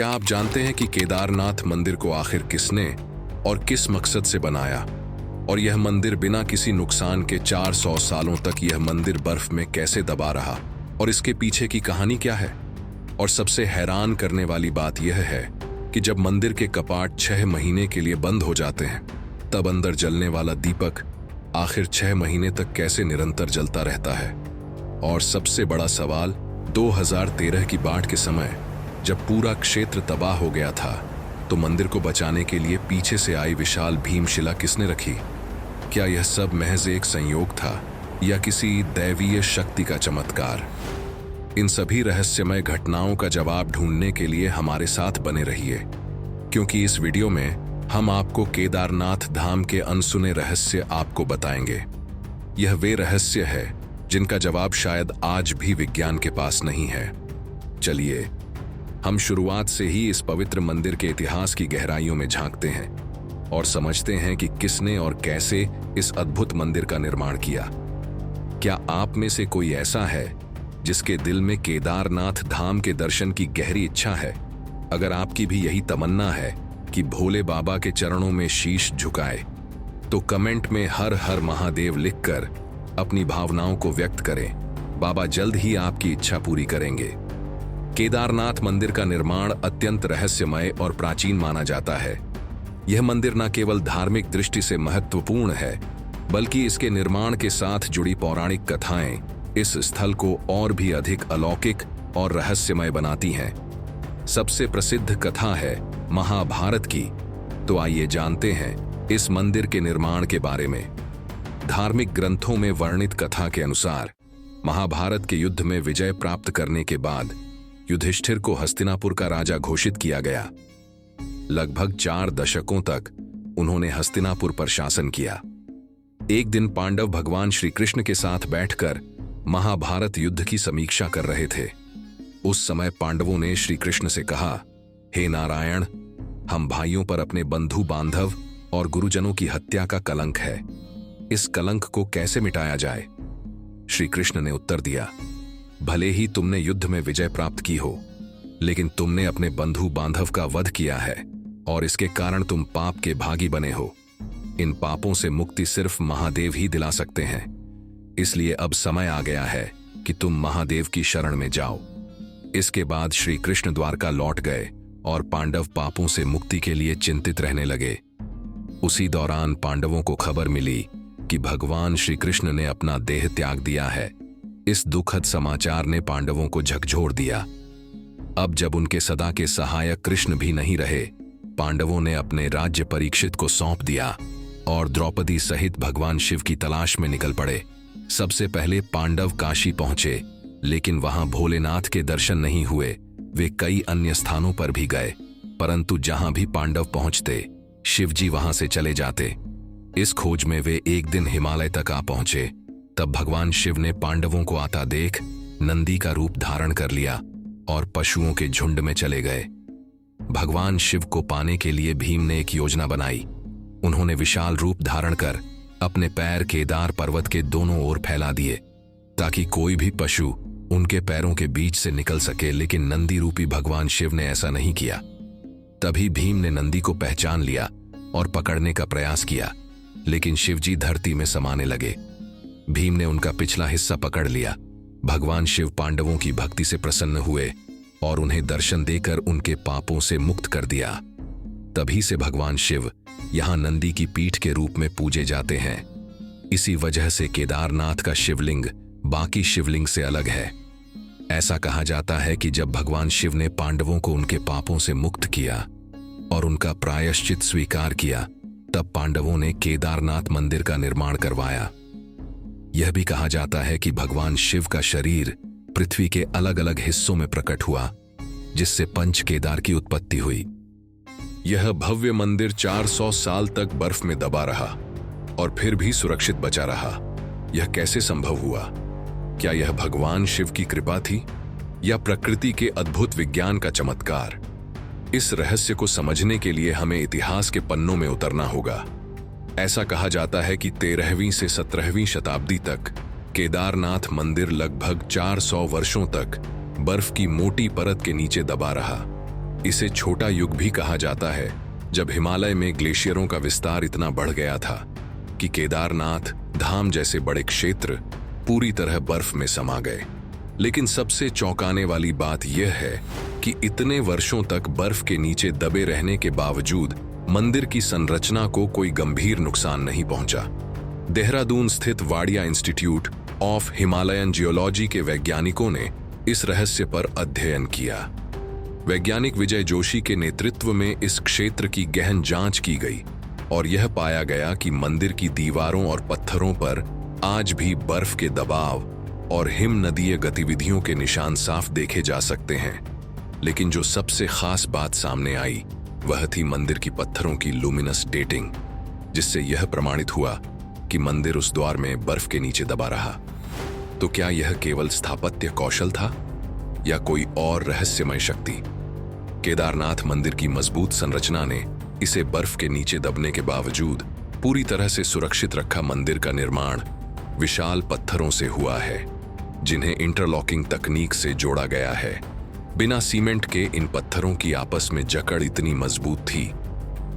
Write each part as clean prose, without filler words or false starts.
क्या आप जानते हैं कि केदारनाथ मंदिर को आखिर किसने और किस मकसद से बनाया? और यह मंदिर बिना किसी नुकसान के 400 सालों तक यह मंदिर बर्फ में कैसे दबा रहा? और इसके पीछे की कहानी क्या है? और सबसे हैरान करने वाली बात यह है कि जब मंदिर के कपाट 6 महीने के लिए बंद हो जाते हैं, तब अंदर जलने वाला दीपक आखिर 6 महीने तक कैसे निरंतर जलता रहता है? और सबसे बड़ा सवाल, 2013 की बाढ़ के समय जब पूरा क्षेत्र तबाह हो गया था, तो मंदिर को बचाने के लिए पीछे से आई विशाल भीमशिला किसने रखी? क्या यह सब महज एक संयोग था या किसी दैवीय शक्ति का चमत्कार? इन सभी रहस्यमय घटनाओं का जवाब ढूंढने के लिए हमारे साथ बने रहिए, क्योंकि इस वीडियो में हम आपको केदारनाथ धाम के अनसुने रहस्य आपको बताएंगे। यह वे रहस्य है जिनका जवाब शायद आज भी विज्ञान के पास नहीं है। चलिए हम शुरुआत से ही इस पवित्र मंदिर के इतिहास की गहराइयों में झांकते हैं और समझते हैं कि किसने और कैसे इस अद्भुत मंदिर का निर्माण किया। क्या आप में से कोई ऐसा है जिसके दिल में केदारनाथ धाम के दर्शन की गहरी इच्छा है? अगर आपकी भी यही तमन्ना है कि भोले बाबा के चरणों में शीश झुकाए, तो कमेंट में हर हर महादेव लिखकर अपनी भावनाओं को व्यक्त करें। बाबा जल्द ही आपकी इच्छा पूरी करेंगे। केदारनाथ मंदिर का निर्माण अत्यंत रहस्यमय और प्राचीन माना जाता है। यह मंदिर न केवल धार्मिक दृष्टि से महत्वपूर्ण है, बल्कि इसके निर्माण के साथ जुड़ी पौराणिक कथाएं इस स्थल को और भी अधिक अलौकिक और रहस्यमय बनाती हैं। सबसे प्रसिद्ध कथा है महाभारत की। तो आइए जानते हैं इस मंदिर के निर्माण के बारे में। धार्मिक ग्रंथों में वर्णित कथा के अनुसार महाभारत के युद्ध में विजय प्राप्त करने के बाद युधिष्ठिर को हस्तिनापुर का राजा घोषित किया गया। लगभग 4 दशकों तक उन्होंने हस्तिनापुर पर शासन किया। एक दिन पांडव भगवान श्री कृष्ण के साथ बैठकर महाभारत युद्ध की समीक्षा कर रहे थे। उस समय पांडवों ने श्री कृष्ण से कहा, हे नारायण, हम भाइयों पर अपने बंधु बांधव और गुरुजनों की हत्या का कलंक है। इस कलंक को कैसे मिटाया जाए? श्री कृष्ण ने उत्तर दिया, भले ही तुमने युद्ध में विजय प्राप्त की हो, लेकिन तुमने अपने बंधु बांधव का वध किया है और इसके कारण तुम पाप के भागी बने हो। इन पापों से मुक्ति सिर्फ महादेव ही दिला सकते हैं। इसलिए अब समय आ गया है कि तुम महादेव की शरण में जाओ। इसके बाद श्री कृष्ण द्वारका लौट गए और पांडव पापों से मुक्ति के लिए चिंतित रहने लगे। उसी दौरान पांडवों को खबर मिली कि भगवान श्री कृष्ण ने अपना देह त्याग दिया है। इस दुखद समाचार ने पांडवों को झकझोर दिया। अब जब उनके सदा के सहायक कृष्ण भी नहीं रहे, पांडवों ने अपने राज्य परीक्षित को सौंप दिया और द्रौपदी सहित भगवान शिव की तलाश में निकल पड़े। सबसे पहले पांडव काशी पहुंचे, लेकिन वहां भोलेनाथ के दर्शन नहीं हुए। वे कई अन्य स्थानों पर भी गए, परंतु जहां भी पांडव पहुंचते, शिवजी वहां से चले जाते। इस खोज में वे एक दिन हिमालय तक आ पहुंचे। तब भगवान शिव ने पांडवों को आता देख नंदी का रूप धारण कर लिया और पशुओं के झुंड में चले गए। भगवान शिव को पाने के लिए भीम ने एक योजना बनाई। उन्होंने विशाल रूप धारण कर अपने पैर केदार पर्वत के दोनों ओर फैला दिए, ताकि कोई भी पशु उनके पैरों के बीच से निकल सके। लेकिन नंदी रूपी भगवान शिव ने ऐसा नहीं किया। तभी भीम ने नंदी को पहचान लिया और पकड़ने का प्रयास किया, लेकिन शिवजी धरती में समाने लगे। भीम ने उनका पिछला हिस्सा पकड़ लिया। भगवान शिव पांडवों की भक्ति से प्रसन्न हुए और उन्हें दर्शन देकर उनके पापों से मुक्त कर दिया। तभी से भगवान शिव यहां नंदी की पीठ के रूप में पूजे जाते हैं। इसी वजह से केदारनाथ का शिवलिंग बाकी शिवलिंग से अलग है। ऐसा कहा जाता है कि जब भगवान शिव ने पांडवों को उनके पापों से मुक्त किया और उनका प्रायश्चित स्वीकार किया, तब पांडवों ने केदारनाथ मंदिर का निर्माण करवाया। यह भी कहा जाता है कि भगवान शिव का शरीर पृथ्वी के अलग अलग हिस्सों में प्रकट हुआ, जिससे पंच केदार की उत्पत्ति हुई। यह भव्य मंदिर 400 साल तक बर्फ में दबा रहा और फिर भी सुरक्षित बचा रहा। यह कैसे संभव हुआ? क्या यह भगवान शिव की कृपा थी या प्रकृति के अद्भुत विज्ञान का चमत्कार? इस रहस्य को समझने के लिए हमें इतिहास के पन्नों में उतरना होगा। ऐसा कहा जाता है कि 13वीं से 17वीं शताब्दी तक केदारनाथ मंदिर लगभग 400 वर्षों तक बर्फ की मोटी परत के नीचे दबा रहा। इसे छोटा युग भी कहा जाता है, जब हिमालय में ग्लेशियरों का विस्तार इतना बढ़ गया था कि केदारनाथ धाम जैसे बड़े क्षेत्र पूरी तरह बर्फ में समा गए। लेकिन सबसे चौंकाने वाली बात यह है कि इतने वर्षों तक बर्फ के नीचे दबे रहने के बावजूद मंदिर की संरचना को कोई गंभीर नुकसान नहीं पहुंचा। देहरादून स्थित Wadia institute of Himalayan geology के वैज्ञानिकों ने इस रहस्य पर अध्ययन किया। वैज्ञानिक विजय जोशी के नेतृत्व में इस क्षेत्र की गहन जांच की गई और यह पाया गया कि मंदिर की दीवारों और पत्थरों पर आज भी बर्फ के दबाव और हिम नदीय गतिविधियों के निशान साफ देखे जा सकते हैं। लेकिन जो सबसे खास बात सामने आई वह थी मंदिर की पत्थरों की लुमिनस डेटिंग, जिससे यह प्रमाणित हुआ कि मंदिर उस द्वार में बर्फ के नीचे दबा रहा। तो क्या यह केवल स्थापत्य कौशल था या कोई और रहस्यमय शक्ति? केदारनाथ मंदिर की मजबूत संरचना ने इसे बर्फ के नीचे दबने के बावजूद पूरी तरह से सुरक्षित रखा। मंदिर का निर्माण विशाल पत्थरों से हुआ है, जिन्हें इंटरलॉकिंग तकनीक से जोड़ा गया है। बिना सीमेंट के इन पत्थरों की आपस में जकड़ इतनी मजबूत थी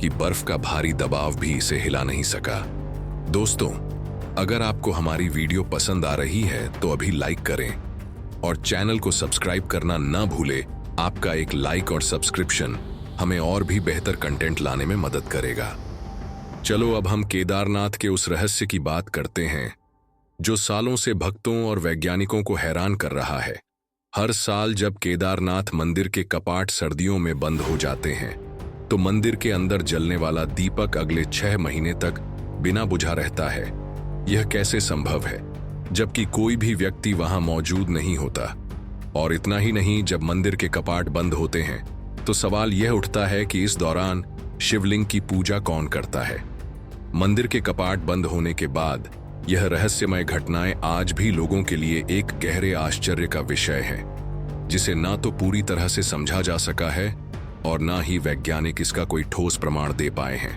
कि बर्फ का भारी दबाव भी इसे हिला नहीं सका। दोस्तों, अगर आपको हमारी वीडियो पसंद आ रही है तो अभी लाइक करें और चैनल को सब्सक्राइब करना न भूलें। आपका एक लाइक और सब्सक्रिप्शन हमें और भी बेहतर कंटेंट लाने में मदद करेगा। चलो अब हम केदारनाथ के उस रहस्य की बात करते हैं जो सालों से भक्तों और वैज्ञानिकों को हैरान कर रहा है। हर साल जब केदारनाथ मंदिर के कपाट सर्दियों में बंद हो जाते हैं तो मंदिर के अंदर जलने वाला दीपक अगले 6 महीने तक बिना बुझा रहता है। यह कैसे संभव है जबकि कोई भी व्यक्ति वहां मौजूद नहीं होता? और इतना ही नहीं, जब मंदिर के कपाट बंद होते हैं तो सवाल यह उठता है कि इस दौरान शिवलिंग की पूजा कौन करता है? मंदिर के कपाट बंद होने के बाद यह रहस्यमय घटनाएं आज भी लोगों के लिए एक गहरे आश्चर्य का विषय है, जिसे ना तो पूरी तरह से समझा जा सका है और ना ही वैज्ञानिक इसका कोई ठोस प्रमाण दे पाए हैं।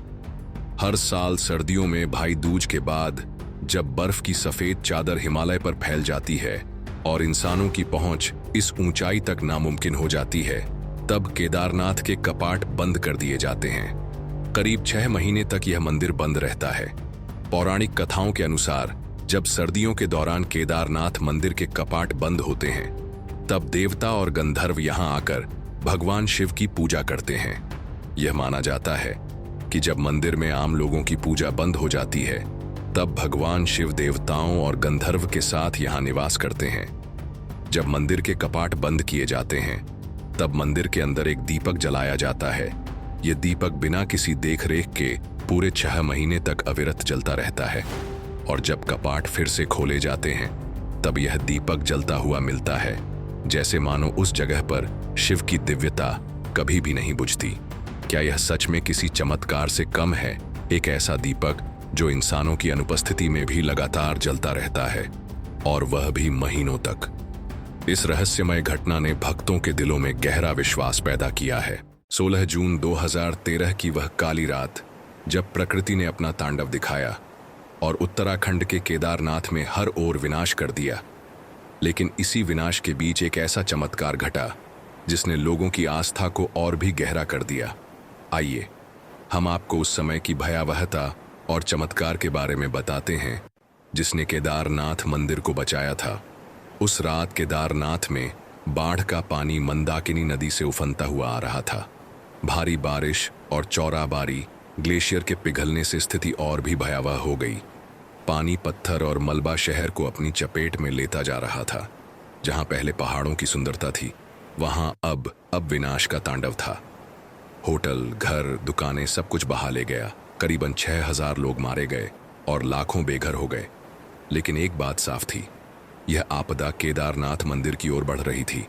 हर साल सर्दियों में भाई दूज के बाद जब बर्फ की सफेद चादर हिमालय पर फैल जाती है और इंसानों की पहुंच इस ऊंचाई तक नामुमकिन हो जाती है, तब केदारनाथ के कपाट बंद कर दिए जाते हैं। करीब 6 महीने तक यह मंदिर बंद रहता है। पौराणिक कथाओं के अनुसार जब सर्दियों के दौरान केदारनाथ मंदिर के कपाट बंद होते हैं, तब देवता और गंधर्व यहां आकर भगवान शिव की पूजा करते हैं। यह माना जाता है कि जब मंदिर में आम लोगों की पूजा बंद हो जाती है, तब भगवान शिव देवताओं और गंधर्व के साथ यहां निवास करते हैं। जब मंदिर के कपाट बंद किए जाते हैं, तब मंदिर के अंदर एक दीपक जलाया जाता है। यह दीपक बिना किसी देखरेख के पूरे 6 महीने तक अविरत जलता रहता है और जब कपाट फिर से खोले जाते हैं, तब यह दीपक जलता हुआ मिलता है, जैसे मानो उस जगह पर शिव की दिव्यता कभी भी नहीं बुझती। क्या यह सच में किसी चमत्कार से कम है? एक ऐसा दीपक जो इंसानों की अनुपस्थिति में भी लगातार जलता रहता है, और वह भी महीनों तक। इस रहस्यमय घटना ने भक्तों के दिलों में गहरा विश्वास पैदा किया है। 16 जून 2013 की वह काली रात, जब प्रकृति ने अपना तांडव दिखाया और उत्तराखंड के केदारनाथ में हर ओर विनाश कर दिया। लेकिन इसी विनाश के बीच एक ऐसा चमत्कार घटा जिसने लोगों की आस्था को और भी गहरा कर दिया। आइए हम आपको उस समय की भयावहता और चमत्कार के बारे में बताते हैं जिसने केदारनाथ मंदिर को बचाया था। उस रात केदारनाथ में बाढ़ का पानी मंदाकिनी नदी से उफनता हुआ आ रहा था। भारी बारिश और चौराबारी ग्लेशियर के पिघलने से स्थिति और भी भयावह हो गई। पानी, पत्थर और मलबा शहर को अपनी चपेट में लेता जा रहा था। जहां पहले पहाड़ों की सुंदरता थी, वहां अब विनाश का तांडव था। होटल, घर, दुकानें सब कुछ बहा ले गया। करीबन 6000 लोग मारे गए और लाखों बेघर हो गए। लेकिन एक बात साफ थी, यह आपदा केदारनाथ मंदिर की ओर बढ़ रही थी।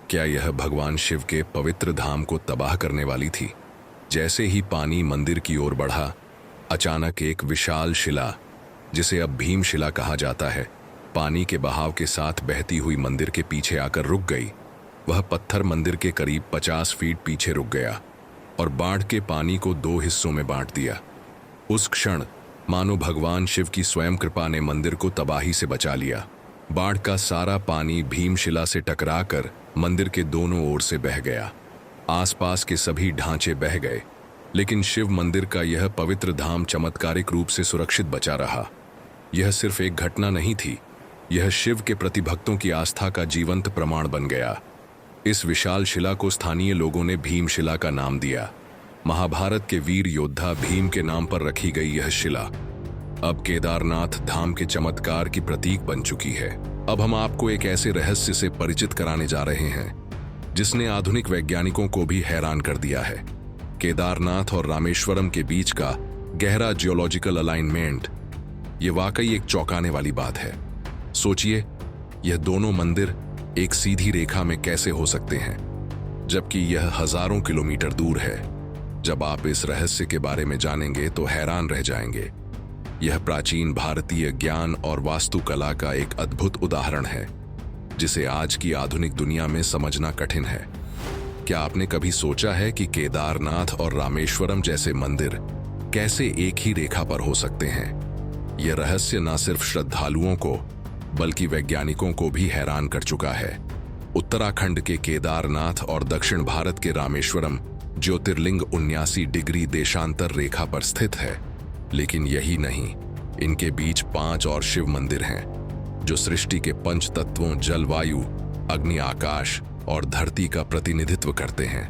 क्या यह भगवान शिव के पवित्र धाम को तबाह करने वाली थी? जैसे ही पानी मंदिर की ओर बढ़ा, अचानक एक विशाल शिला, जिसे अब भीमशिला कहा जाता है, पानी के बहाव के साथ बहती हुई मंदिर के पीछे आकर रुक गई। वह पत्थर मंदिर के करीब 50 फीट पीछे रुक गया और बाढ़ के पानी को 2 हिस्सों में बांट दिया। उस क्षण मानो भगवान शिव की स्वयं कृपा ने मंदिर को तबाही से बचा लिया। बाढ़ का सारा पानी भीमशिला से टकराकर मंदिर के दोनों ओर से बह गया आसपास के सभी ढांचे बह गए, लेकिन शिव मंदिर का यह पवित्र धाम चमत्कारिक रूप से सुरक्षित बचा रहा। यह सिर्फ एक घटना नहीं थी, यह शिव के प्रति भक्तों की आस्था का जीवंत प्रमाण बन गया। इस विशाल शिला को स्थानीय लोगों ने भीमशिला का नाम दिया। महाभारत के वीर योद्धा भीम के नाम पर रखी गई यह शिला अब केदारनाथ धाम के चमत्कार की प्रतीक बन चुकी है। अब हम आपको एक ऐसे रहस्य से परिचित कराने जा रहे हैं जिसने आधुनिक वैज्ञानिकों को भी हैरान कर दिया है। केदारनाथ और रामेश्वरम के बीच का गहरा जियोलॉजिकल अलाइनमेंट, ये वाकई एक चौंकाने वाली बात है। सोचिए, यह दोनों मंदिर एक सीधी रेखा में कैसे हो सकते हैं, जबकि यह हजारों किलोमीटर दूर है। जब आप इस रहस्य के बारे में जानेंगे तो हैरान रह जाएंगे। यह प्राचीन भारतीय ज्ञान और वास्तुकला का एक अद्भुत उदाहरण है, जिसे आज की आधुनिक दुनिया में समझना कठिन है। क्या आपने कभी सोचा है कि केदारनाथ और रामेश्वरम जैसे मंदिर कैसे एक ही रेखा पर हो सकते हैं? यह रहस्य न सिर्फ श्रद्धालुओं को बल्कि वैज्ञानिकों को भी हैरान कर चुका है। उत्तराखंड के केदारनाथ और दक्षिण भारत के रामेश्वरम ज्योतिर्लिंग 79 डिग्री देशांतर रेखा पर स्थित है। लेकिन यही नहीं, इनके बीच 5 और शिव मंदिर हैं जो सृष्टि के पंच तत्वों जल, वायु, अग्नि, आकाश और धरती का प्रतिनिधित्व करते हैं।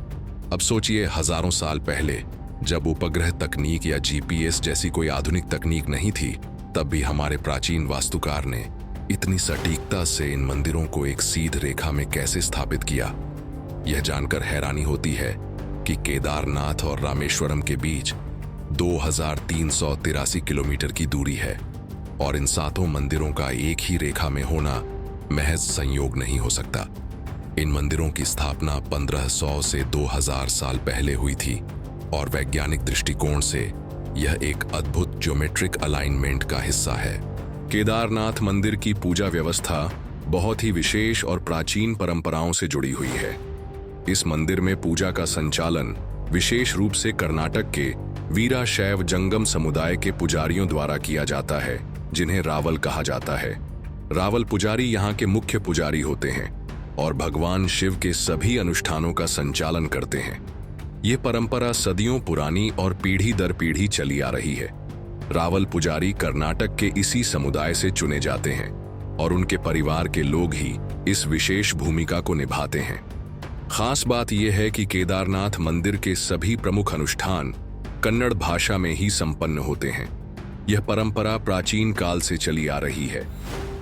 अब सोचिए, हजारों साल पहले जब उपग्रह तकनीक या GPS जैसी कोई आधुनिक तकनीक नहीं थी, तब भी हमारे प्राचीन वास्तुकार ने इतनी सटीकता से इन मंदिरों को एक सीध रेखा में कैसे स्थापित किया। यह जानकर हैरानी होती है कि केदारनाथ और रामेश्वरम के बीच 2383 किलोमीटर की दूरी है और इन 7 मंदिरों का एक ही रेखा में होना महज संयोग नहीं हो सकता। इन मंदिरों की स्थापना 1500 से 2000 साल पहले हुई थी और वैज्ञानिक दृष्टिकोण से यह एक अद्भुत ज्योमेट्रिक अलाइनमेंट का हिस्सा है। केदारनाथ मंदिर की पूजा व्यवस्था बहुत ही विशेष और प्राचीन परंपराओं से जुड़ी हुई है। इस मंदिर में पूजा का संचालन विशेष रूप से कर्नाटक के वीराशैव जंगम समुदाय के पुजारियों द्वारा किया जाता है, जिन्हें रावल कहा जाता है। रावल पुजारी यहाँ के मुख्य पुजारी होते हैं और भगवान शिव के सभी अनुष्ठानों का संचालन करते हैं। ये परंपरा सदियों पुरानी और पीढ़ी दर पीढ़ी चली आ रही है। रावल पुजारी कर्नाटक के इसी समुदाय से चुने जाते हैं और उनके परिवार के लोग ही इस विशेष भूमिका को निभाते हैं। खास बात यह है कि केदारनाथ मंदिर के सभी प्रमुख अनुष्ठान कन्नड़ भाषा में ही संपन्न होते हैं। यह परंपरा प्राचीन काल से चली आ रही है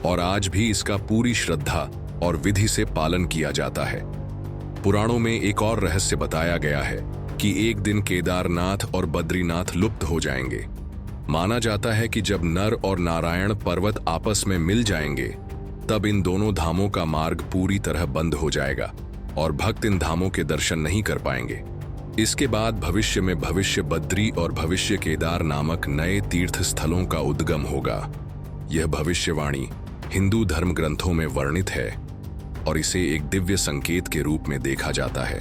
और आज भी इसका पूरी श्रद्धा और विधि से पालन किया जाता है। पुराणों में एक और रहस्य बताया गया है कि एक दिन केदारनाथ और बद्रीनाथ लुप्त हो जाएंगे। माना जाता है कि जब नर और नारायण पर्वत आपस में मिल जाएंगे, तब इन दोनों धामों का मार्ग पूरी तरह बंद हो जाएगा और भक्त इन धामों के दर्शन नहीं कर पाएंगे। इसके बाद भविष्य में भविष्य बद्री और भविष्य केदार नामक नए तीर्थ स्थलों का उद्गम होगा। यह भविष्यवाणी हिंदू धर्म ग्रंथों में वर्णित है और इसे एक दिव्य संकेत के रूप में देखा जाता है।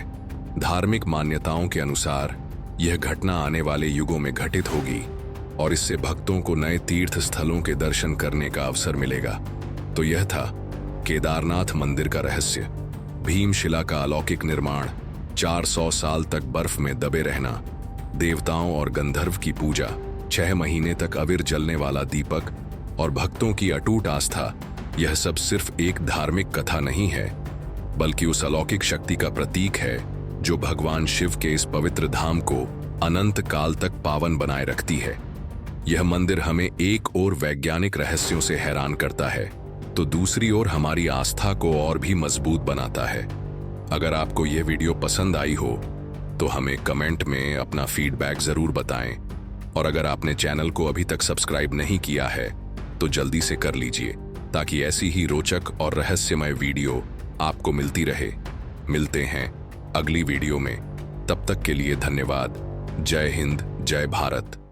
धार्मिक मान्यताओं के अनुसार यह घटना आने वाले युगों में घटित होगी और इससे भक्तों को नए तीर्थ स्थलों के दर्शन करने का अवसर मिलेगा। तो यह था केदारनाथ मंदिर का रहस्य। भीमशिला का अलौकिक निर्माण, 400 साल तक बर्फ में दबे रहना, देवताओं और गंधर्व की पूजा, 6 महीने तक अविर जलने वाला दीपक और भक्तों की अटूट आस्था, यह सब सिर्फ एक धार्मिक कथा नहीं है, बल्कि उस अलौकिक शक्ति का प्रतीक है जो भगवान शिव के इस पवित्र धाम को अनंत काल तक पावन बनाए रखती है। यह मंदिर हमें एक ओर वैज्ञानिक रहस्यों से हैरान करता है, तो दूसरी ओर हमारी आस्था को और भी मजबूत बनाता है। अगर आपको यह वीडियो पसंद आई हो तो हमें कमेंट में अपना फीडबैक जरूर बताएं और अगर आपने चैनल को अभी तक सब्सक्राइब नहीं किया है तो जल्दी से कर लीजिए, ताकि ऐसी ही रोचक और रहस्यमय वीडियो आपको मिलती रहे। मिलते हैं अगली वीडियो में, तब तक के लिए धन्यवाद। जय हिंद, जय भारत।